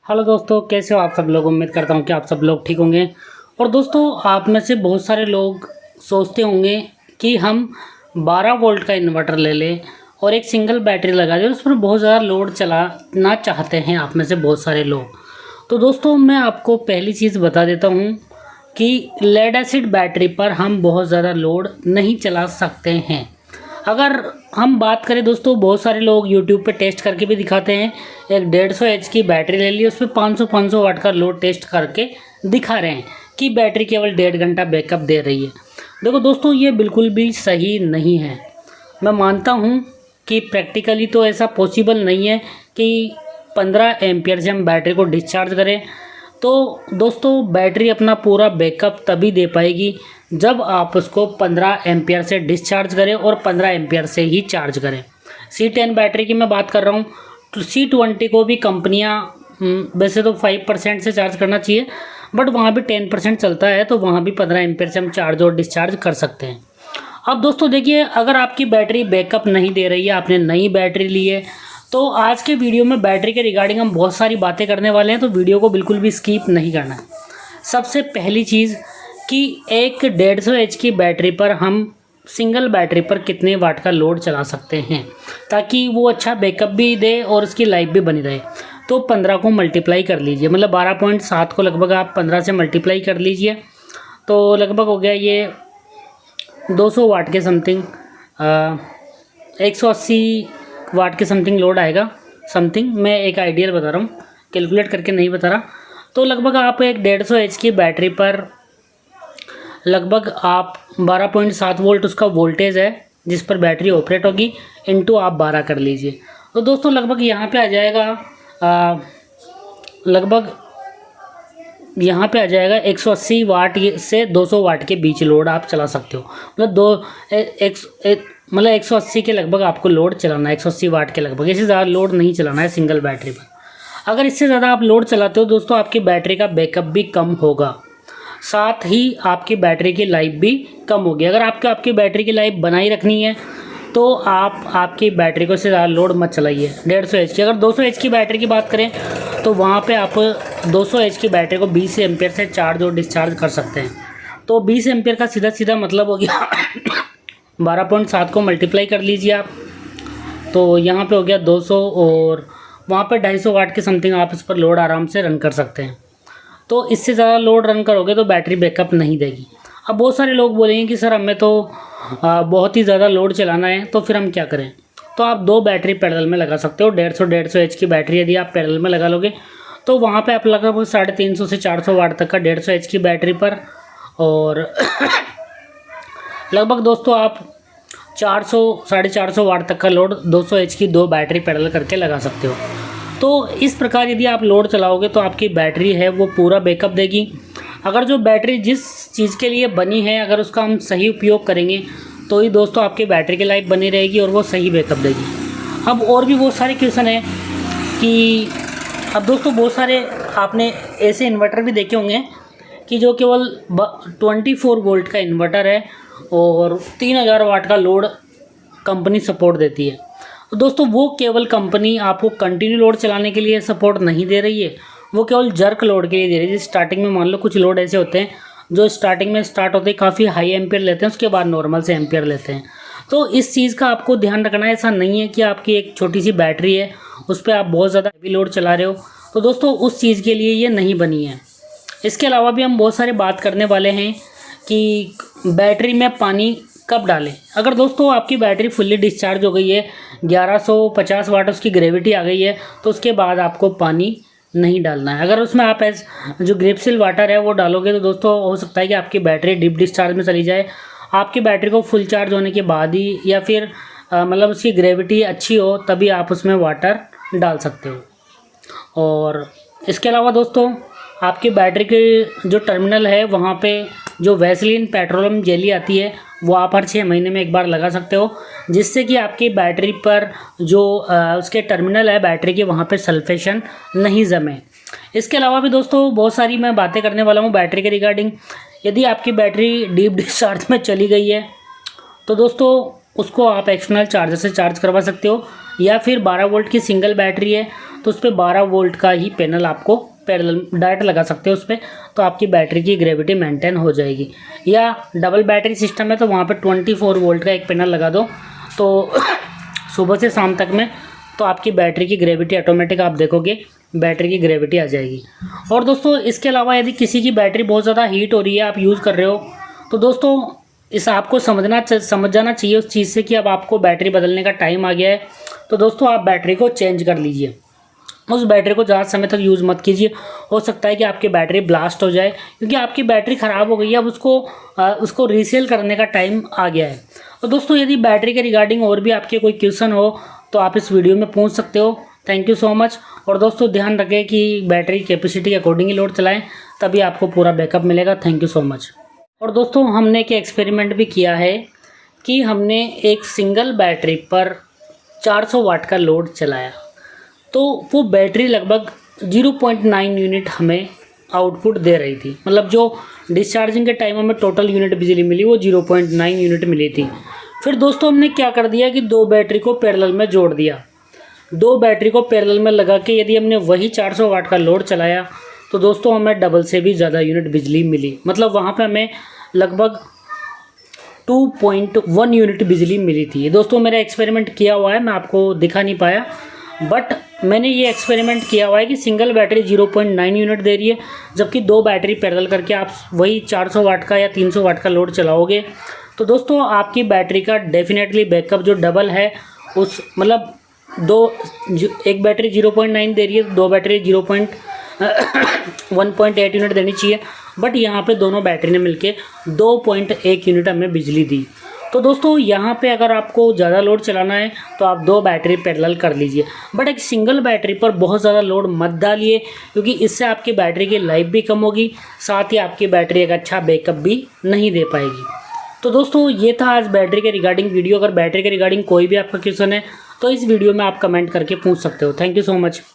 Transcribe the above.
Hello दोस्तों, कैसे हो आप सब लोग। उम्मीद करता हूँ कि आप सब लोग ठीक होंगे। और दोस्तों, आप में से बहुत सारे लोग सोचते होंगे कि हम 12 वोल्ट का इन्वर्टर ले लें और एक सिंगल बैटरी लगा दें, उस पर बहुत ज़्यादा लोड चलाना चाहते हैं आप में से बहुत सारे लोग। तो दोस्तों, मैं आपको पहली चीज़ बता देता हूँ कि लेड एसिड बैटरी पर हम बहुत ज़्यादा लोड नहीं चला सकते हैं। अगर हम बात करें दोस्तों, बहुत सारे लोग यूट्यूब पे टेस्ट करके भी दिखाते हैं। एक 150 एच की बैटरी ले ली, उस पर 500 वाट का लोड टेस्ट करके दिखा रहे हैं कि बैटरी केवल 1.5 घंटा बैकअप दे रही है। देखो दोस्तों, ये बिल्कुल भी सही नहीं है। मैं मानता हूँ कि प्रैक्टिकली तो ऐसा पॉसिबल नहीं है कि 15 एम्पियर से हम बैटरी को डिस्चार्ज करें। तो दोस्तों, बैटरी अपना पूरा बैकअप तभी दे पाएगी जब आप उसको 15 एम्पियर से डिस्चार्ज करें और 15 एम्पियर से ही चार्ज करें। C10 बैटरी की मैं बात कर रहा हूँ, तो C20 को भी कंपनियाँ वैसे तो 5% से चार्ज करना चाहिए, बट वहाँ भी 10% चलता है, तो वहाँ भी 15 एम्पियर से हम चार्ज और डिस्चार्ज कर सकते हैं। अब दोस्तों देखिए, अगर आपकी बैटरी बैकअप नहीं दे रही है, आपने नई बैटरी ली है, तो आज के वीडियो में बैटरी के रिगार्डिंग हम बहुत सारी बातें करने वाले हैं, तो वीडियो को बिल्कुल भी स्किप नहीं करना है। सबसे पहली चीज़ कि एक 150 एच की बैटरी पर हम सिंगल बैटरी पर कितने वाट का लोड चला सकते हैं ताकि वो अच्छा बैकअप भी दे और उसकी लाइफ भी बनी रहे। तो 15 को मल्टीप्लाई कर लीजिए, मतलब 12.7 को लगभग आप 15 से मल्टीप्लाई कर लीजिए, तो लगभग हो गया ये 200 वाट के समथिंग, 180 वाट के समथिंग लोड आएगा। समथिंग मैं एक आइडियल बता रहा हूँ, कैलकुलेट करके नहीं बता रहा। तो लगभग आप एक 150 एच की बैटरी पर लगभग आप 12.7 वोल्ट उसका वोल्टेज है जिस पर बैटरी ऑपरेट होगी, इनटू आप 12 कर लीजिए। तो दोस्तों लगभग यहाँ पे आ जाएगा लगभग यहाँ पे आ जाएगा 180 वाट से 200 वाट के बीच लोड आप चला सकते हो। मतलब 180 के लगभग आपको लोड चलाना है, 180 वाट के लगभग। इससे ज़्यादा लोड नहीं चलाना है सिंगल बैटरी पर। अगर इससे ज़्यादा आप लोड चलाते हो दोस्तों, आपकी बैटरी का बैकअप भी कम होगा, साथ ही आपकी बैटरी की लाइफ भी कम होगी। अगर आपकी बैटरी की लाइफ बनाई रखनी है तो आप आपकी बैटरी को से ज़्यादा लोड मत चलाइए। 150 एच की, अगर 200 एच की बैटरी की बात करें तो वहाँ पे आप 200 एच की बैटरी को 20 एम्पियर से चार्ज और डिस्चार्ज कर सकते हैं। तो 20 एम्पियर का सीधा सीधा मतलब हो गया 12.7 को मल्टीप्लाई कर लीजिए आप, तो यहाँ पे हो गया 200 और वहाँ पे 250 वाट के समथिंग आप इस पर लोड आराम से रन कर सकते हैं। तो इससे ज़्यादा लोड रन करोगे तो बैटरी बैकअप नहीं देगी। अब बहुत सारे लोग बोलेंगे कि सर हमें तो बहुत ही ज़्यादा लोड चलाना है, तो फिर हम क्या करें। तो आप 2 बैटरी पैरेलल में लगा सकते हो। 150 एच की बैटरी यदि आप पैरेलल में लगा लोगे तो वहाँ पे आप लगभग 350 से 400 वाट तक का 150 एच की बैटरी पर, और लगभग दोस्तों आप 400 450 वाट तक का लोड 200 एच की 2 बैटरी पैरेलल करके लगा सकते हो। तो इस प्रकार यदि आप लोड चलाओगे तो आपकी बैटरी है वो पूरा बैकअप देगी। अगर जो बैटरी जिस चीज़ के लिए बनी है, अगर उसका हम सही उपयोग करेंगे तो ही दोस्तों आपकी बैटरी की लाइफ बनी रहेगी और वो सही बैकअप देगी। अब और भी बहुत सारे क्वेश्चन हैं कि अब दोस्तों बहुत सारे आपने ऐसे इन्वर्टर भी देखे होंगे कि जो केवल 24 वोल्ट का इन्वर्टर है और 3000 वाट का लोड कंपनी सपोर्ट देती है। तो दोस्तों वो केवल कंपनी आपको कंटिन्यू लोड चलाने के लिए सपोर्ट नहीं दे रही है, वो केवल जर्क लोड के लिए दे रही है। जैसे स्टार्टिंग में मान लो कुछ लोड ऐसे होते हैं जो स्टार्टिंग में स्टार्ट होते हैं काफ़ी हाई एम्पियर लेते हैं, उसके बाद नॉर्मल से एम्पियर लेते हैं। तो इस चीज़ का आपको ध्यान रखना है। ऐसा नहीं है कि आपकी एक छोटी सी बैटरी है उस पर आप बहुत ज़्यादा हैवी लोड चला रहे हो, तो दोस्तों उस चीज़ के लिए ये नहीं बनी है। इसके अलावा भी हम बहुत सारी बात करने वाले हैं कि बैटरी में पानी कब डालें। अगर दोस्तों आपकी बैटरी फुल्ली डिस्चार्ज हो गई है, 1150 वाट उसकी ग्रेविटी आ गई है, तो उसके बाद आपको पानी नहीं डालना है। अगर उसमें आप जो ग्रेपसिल वाटर है वो डालोगे तो दोस्तों हो सकता है कि आपकी बैटरी डीप डिस्चार्ज में चली जाए। आपकी बैटरी को फुल चार्ज होने के बाद ही, या फिर मतलब उसकी ग्रेविटी अच्छी हो तभी आप उसमें वाटर डाल सकते हो। और इसके अलावा दोस्तों आपकी बैटरी के जो टर्मिनल है वहाँ पे जो वैसलीन पेट्रोलियम जेली आती है वो आप हर 6 महीने में एक बार लगा सकते हो, जिससे कि आपकी बैटरी पर जो उसके टर्मिनल है बैटरी के वहाँ पे सल्फेशन नहीं जमे। इसके अलावा भी दोस्तों बहुत सारी मैं बातें करने वाला हूँ बैटरी के रिगार्डिंग। यदि आपकी बैटरी डीप डिस्चार्ज में चली गई है तो दोस्तों उसको आप एक्सटर्नल चार्जर से चार्ज करवा सकते हो, या फिर 12 वोल्ट की सिंगल बैटरी है तो उस पर 12 वोल्ट का ही पैनल आपको पैरेलल डायरेक्ट लगा सकते हो उस पर, तो आपकी बैटरी की ग्रेविटी मेंटेन हो जाएगी। या डबल बैटरी सिस्टम है तो वहाँ पर 24 वोल्ट का एक पैनल लगा दो, तो सुबह से शाम तक में तो आपकी बैटरी की ग्रेविटी ऑटोमेटिक आप देखोगे बैटरी की ग्रेविटी आ जाएगी। और दोस्तों इसके अलावा यदि किसी की बैटरी बहुत ज़्यादा हीट हो रही है, आप यूज़ कर रहे हो, तो दोस्तों इस आपको समझ जाना चाहिए उस चीज़ से कि अब आपको बैटरी बदलने का टाइम आ गया है। तो दोस्तों आप बैटरी को चेंज कर लीजिए, उस बैटरी को ज़्यादा समय तक यूज़ मत कीजिए। हो सकता है कि आपकी बैटरी ब्लास्ट हो जाए, क्योंकि आपकी बैटरी ख़राब हो गई है। अब उसको रीसेल करने का टाइम आ गया है। और दोस्तों यदि बैटरी के रिगार्डिंग और भी आपके कोई क्वेश्चन हो तो आप इस वीडियो में पूछ सकते हो। Thank you so much. और दोस्तों ध्यान रखें कि बैटरी कैपेसिटी के अकॉर्डिंग ही लोड चलाएं, तभी आपको पूरा बैकअप मिलेगा। Thank you so much. और दोस्तों हमने एक एक्सपेरिमेंट भी किया है कि हमने एक सिंगल बैटरी पर 400 वाट का लोड चलाया, तो वो बैटरी लगभग 0.9 यूनिट हमें आउटपुट दे रही थी। मतलब जो डिस्चार्जिंग के टाइम हमें टोटल यूनिट बिजली मिली वो 0.9 यूनिट मिली थी। फिर दोस्तों हमने क्या कर दिया कि 2 बैटरी को पैरेलल में जोड़ दिया। 2 बैटरी को पैरेलल में लगा के यदि हमने वही 400 वाट का लोड चलाया तो दोस्तों हमें डबल से भी ज़्यादा यूनिट बिजली मिली। मतलब वहाँ पे हमें लगभग 2.1 यूनिट बिजली मिली थी। दोस्तों मेरा एक्सपेरिमेंट किया हुआ है, मैं आपको दिखा नहीं पाया, बट मैंने ये एक्सपेरिमेंट किया हुआ है कि सिंगल बैटरी 0.9 यूनिट दे रही है, जबकि 2 बैटरी पैरेलल करके आप वही 400 वाट का या 300 वाट का लोड चलाओगे तो दोस्तों आपकी बैटरी का डेफिनेटली बैकअप जो डबल है उस मतलब एक बैटरी 0.9 दे रही है, 2 बैटरी 1.8 यूनिट देनी चाहिए, बट यहाँ पे दोनों बैटरी ने मिलके 2.1 यूनिट हमें बिजली दी। तो दोस्तों यहाँ पे अगर आपको ज़्यादा लोड चलाना है तो आप 2 बैटरी पैरेलल कर लीजिए, बट एक सिंगल बैटरी पर बहुत ज़्यादा लोड मत डालिए, क्योंकि इससे आपकी बैटरी की लाइफ भी कम होगी, साथ ही आपकी बैटरी एक अच्छा बैकअप भी नहीं दे पाएगी। तो दोस्तों ये था आज बैटरी के रिगार्डिंग वीडियो। अगर बैटरी के रिगार्डिंग कोई भी आपका क्वेश्चन है तो इस वीडियो में आप कमेंट करके पूछ सकते हो। Thank you so much.